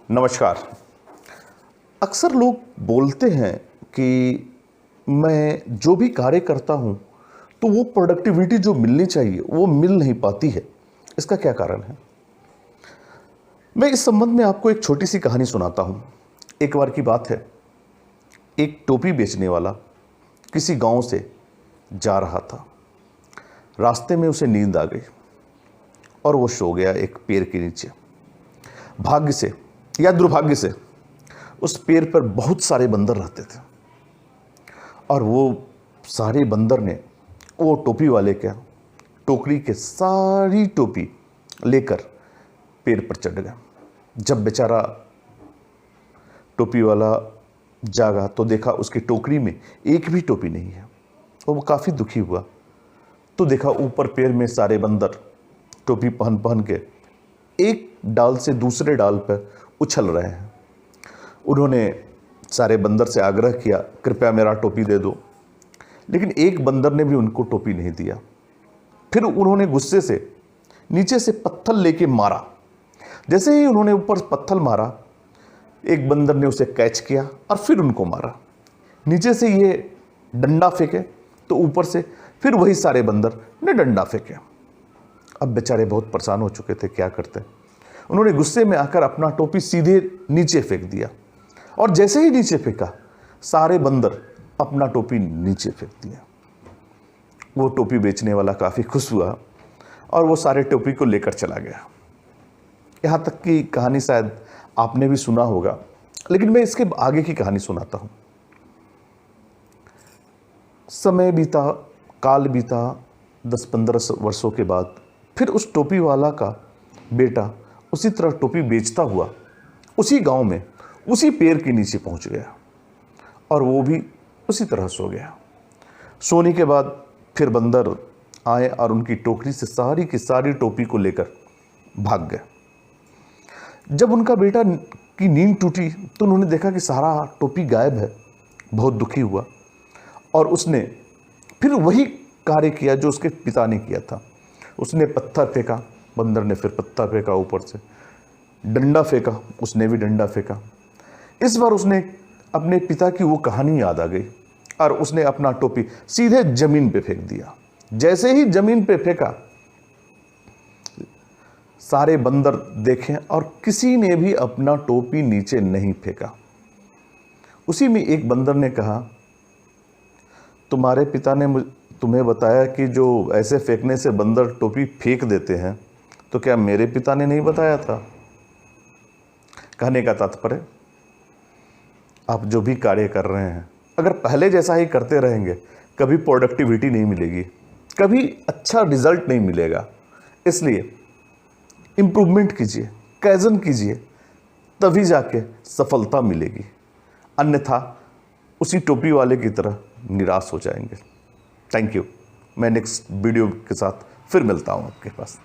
नमस्कार। अक्सर लोग बोलते हैं कि मैं जो भी कार्य करता हूं तो वो प्रोडक्टिविटी जो मिलनी चाहिए वो मिल नहीं पाती है। इसका क्या कारण है? मैं इस संबंध में आपको एक छोटी सी कहानी सुनाता हूं। एक बार की बात है, एक टोपी बेचने वाला किसी गांव से जा रहा था। रास्ते में उसे नींद आ गई और वो सो गया एक पेड़ के नीचे। भाग्य से या दुर्भाग्य से उस पेड़ पर बहुत सारे बंदर रहते थे और वो सारे बंदर ने वो टोपी वाले के टोकरी के सारी टोपी लेकर पेड़ पर चढ़ गया। जब बेचारा टोपी वाला जागा तो देखा उसकी टोकरी में एक भी टोपी नहीं है और वो काफ़ी दुखी हुआ। तो देखा ऊपर पेड़ में सारे बंदर टोपी पहन पहन के एक डाल से दूसरे डाल पर उछल रहे हैं। उन्होंने सारे बंदर से आग्रह किया, कृपया मेरा टोपी दे दो, लेकिन एक बंदर ने भी उनको टोपी नहीं दिया। फिर उन्होंने गुस्से से नीचे से पत्थर लेके मारा। जैसे ही उन्होंने ऊपर पत्थर मारा, एक बंदर ने उसे कैच किया और फिर उनको मारा। नीचे से ये डंडा फेंके तो ऊपर से फिर वही सारे बंदर ने डंडा फेंके। अब बेचारे बहुत परेशान हो चुके थे, क्या करते। उन्होंने गुस्से में आकर अपना टोपी सीधे नीचे फेंक दिया और जैसे ही नीचे फेंका, सारे बंदर अपना टोपी नीचे फेंक दिया। वो टोपी बेचने वाला काफ़ी खुश हुआ और वो सारे टोपी को लेकर चला गया। यहाँ तक की कहानी शायद आपने भी सुना होगा, लेकिन मैं इसके आगे की कहानी सुनाता हूँ। समय बीता, काल बीता, 10-15 वर्षों के बाद फिर उस टोपी वाला का बेटा उसी तरह टोपी बेचता हुआ उसी गांव में उसी पेड़ के नीचे पहुंच गया और वो भी उसी तरह सो गया। सोने के बाद फिर बंदर आए और उनकी टोकरी से सारी की सारी टोपी को लेकर भाग गए। जब उनका बेटा की नींद टूटी तो उन्होंने देखा कि सारा टोपी गायब है। बहुत दुखी हुआ और उसने फिर वही कार्य किया जो उसके पिता ने किया था। उसने पत्थर फेंका, बंदर ने फिर पत्थर फेंका, ऊपर से डंडा फेंका, उसने भी डंडा फेंका। इस बार उसने अपने पिता की वो कहानी याद आ गई और उसने अपना टोपी सीधे जमीन पे फेंक दिया। जैसे ही जमीन पे फेंका, सारे बंदर देखें और किसी ने भी अपना टोपी नीचे नहीं फेंका। उसी में एक बंदर ने कहा, तुम्हारे पिता ने तुम्हें बताया कि जो ऐसे फेंकने से बंदर टोपी फेंक देते हैं, तो क्या मेरे पिता ने नहीं बताया था? कहने का तात्पर्य, आप जो भी कार्य कर रहे हैं अगर पहले जैसा ही करते रहेंगे, कभी प्रोडक्टिविटी नहीं मिलेगी, कभी अच्छा रिजल्ट नहीं मिलेगा। इसलिए इम्प्रूवमेंट कीजिए, कैज़न कीजिए, तभी जाके सफलता मिलेगी। अन्यथा उसी टोपी वाले की तरह निराश हो जाएंगे। Thank you. मैं नेक्स्ट वीडियो के साथ फिर मिलता हूँ आपके पास।